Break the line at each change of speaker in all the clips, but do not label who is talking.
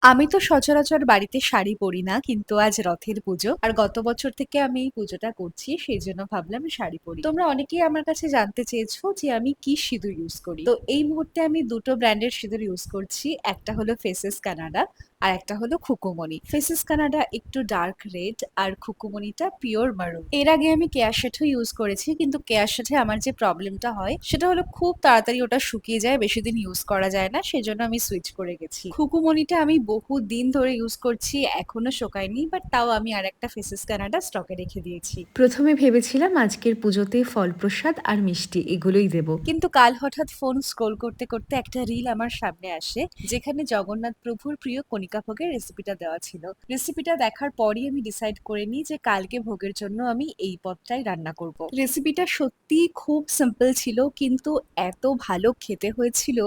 আমি তো সচরাচর বাড়িতে শাড়ি পরি না। কিন্তু আজ রথের পুজো। আর গত বছর থেকে আমি এই পুজোটা করছি। সেজন্য ভাবলাম শাড়ি পরি। তোমরা অনেকেই আমার কাছে জানতে চেয়েছো যে আমি কি সিঁদুর ইউজ করি। তো এই মুহূর্তে আমি ২ টো ব্র্যান্ডের সিঁদুর ইউজ করছি। একটা হলো ফেসেস কানাডা আর একটা হলো খুকুমণি। ফেসেস কানাডা একটু ডার্ক রেড আর খুকুমণিটা পিওর মারুন। এর আগে আমি কেয়া শেঠও ইউজ করেছি, কিন্তু কেয়া শেঠে আমার যে প্রবলেমটা হয় সেটা হলো খুব তাড়াতাড়ি ওটা শুকিয়ে যায়, বেশি দিন ইউজ করা যায় না, সেজন্য আমি সুইচ করে গেছি। খুকুমণিটা আমি বহু দিন ধরে ইউজ করছি, এখনো শোকায়নি, বাট তাও আমি আর একটা ফেসেস কানাডা স্টকে রেখে দিয়েছি।
প্রথমে ভেবেছিলাম আজকের পুজোতে ফল প্রসাদ আর মিষ্টি এগুলোই দেব।
কিন্তু কাল হঠাৎ ফোন স্ক্রোল করতে করতে একটা রিল আমার সামনে আসে, যেখানে জগন্নাথ প্রভুর প্রিয় কণিকা ভোগের রেসিপিটা দেওয়া ছিল। রেসিপিটা দেখার পরই আমি ডিসাইড করে নিই যে কালকে ভোগের জন্য আমি এই পদটাই রান্না করব। রেসিপিটা সত্যি খুব সিম্পল ছিল, কিন্তু এত ভালো খেতে হয়েছিল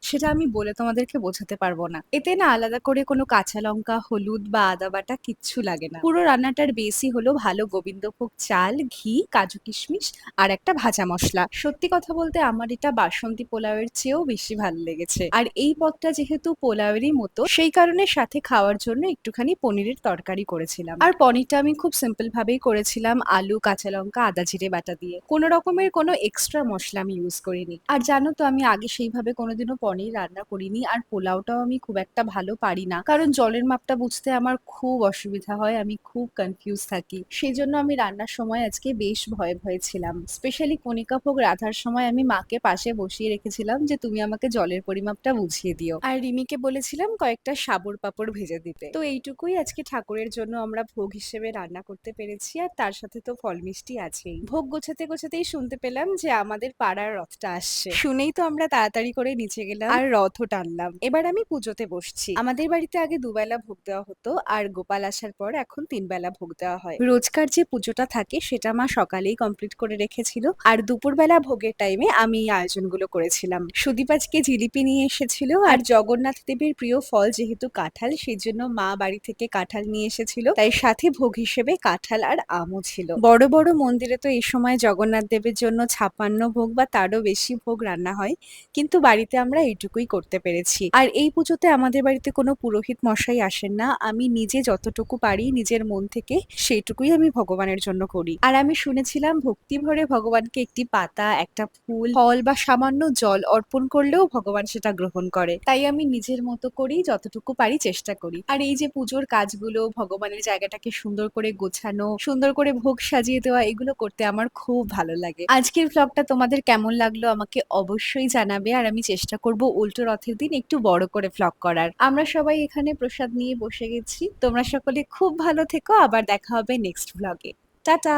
সেটা আমি বলে তোমাদেরকে বোঝাতে পারবো না। এতে না আলাদা করে কোনো কাঁচা লঙ্কা, হলুদ বা আদা বাটা কিচ্ছু লাগে না। পুরো রান্নাটার বেসই হলো ভালো গোবিন্দভোগ চাল, ঘি, কাজু কিশমিশ আর একটা ভাজা মশলা। সত্যি কথা বলতে আমার এটা বাসন্তী পোলাওয়ের চেয়েও বেশি ভালো লেগেছে। আর এই পদটা যেহেতু পোলাওয়েরই মতো, সেই কারণে সাথে খাওয়ার জন্য একটুখানি পনিরের তরকারি করেছিলাম। আর পনিরটা আমি খুব সিম্পল ভাবেই করেছিলাম, আলু, কাঁচা লঙ্কা, আদা জিরে বাটা দিয়ে। কোনো রকমের কোনো এক্সট্রা মশলা আমি ইউজ করিনি। আর জানো তো, আমি আগে সেইভাবে কোনোদিনও পনির রান্না করিনি, আর পোলাওটাও আমি খুব একটা ভালো পারি না, কারণ জলের মাপটা বুঝতে আমার খুব অসুবিধা হয়, আমি খুব কনফিউজ থাকি। সেই জন্য আমি রান্নার সময় আজকে বেশ ভয়ে ভয়ে ছিলাম। স্পেশালি কণিকা ভোগ রাধার সময় আমি মাকে পাশে বসিয়ে রেখেছিলাম যে তুমি আমাকে জলের পরিমাপটা বুঝিয়ে দিও, আর রিমিকে বলেছিলাম কয়েকটা সাবুর পাঁপড় ভেজে দিতে। তো এইটুকুই আজকে ঠাকুরের জন্য আমরা ভোগ হিসেবে রান্না করতে পেরেছি, আর তার সাথে তো ফল মিষ্টি আছেই। ভোগ গোছাতে গোছাতেই শুনতে পেলাম যে আমাদের পাড়ার রথটা আসছে। শুনেই তো আমরা তাড়াতাড়ি করে নিচে গেলাম আর রথও টানলাম। এবার আমি পুজোতে বসছি। আমাদের বাড়িতে আগে দুবেলা ভোগ দেওয়া হতো, আর গোপাল আসার পর এখন ৩ বেলা ভোগ দেওয়া হয়। রোজকার যে পুজোটা থাকে সেটা মা সকালেই কমপ্লিট করে রেখেছিল, আর দুপুরবেলা ভোগের টাইমে আমি এই আয়োজনগুলো করেছিলাম। সুদীপ আজকে জিলিপি নিয়ে এসেছিল, আর জগন্নাথ দেবের প্রিয় ফল যেহেতু কাঁঠাল, সেই জন্য মা বাড়ি থেকে কাঁঠাল নিয়ে এসেছিল, তাই সাথে ভোগ হিসেবে কাঁঠাল আর আমও ছিল। বড় বড় মন্দিরে তো এই সময় জগন্নাথ দেবের জন্য ৫৬ ভোগ বা তারও বেশি ভোগ রান্না হয়, কিন্তু বাড়িতে আমরা এইটুকুই করতে পেরেছি। আর এই পুজোতে আমাদের বাড়িতে কোনো পুরোহিত মশাই আসেন না, আমি নিজে যতটুকু পারি নিজের মন থেকে সেইটুকুই আমি ভগবানের জন্য করি। আর আমি শুনেছিলাম ভক্তি ভরে ভগবানকে একটি পাতা, একটা ফুল, ফল বা সামান্য জল অর্পণ করলেও ভগবান সেটা গ্রহণ করে। তাই আমি নিজের মতো করেই যতটুকু পারি চেষ্টা করি। আর এই যে পুজোর কাজগুলো, ভগবানের জায়গাটাকে সুন্দর করে গোছানো, সুন্দর করে ভোগ সাজিয়ে দেওয়া, এগুলো করতে আমার খুব ভালো লাগে। আজকের ভ্লগটা তোমাদের কেমন লাগলো আমাকে অবশ্যই জানাবে, আর আমি চেষ্টা করব উল্টো রথের দিন একটু বড় করে ভ্লগ করার। আমরা সবাই এখানে প্রসাদ নিয়ে বসে গেছি। তোমরা সকলে খুব ভালো থেকো, আবার দেখা হবে নেক্সট ভ্লগে। টাটা।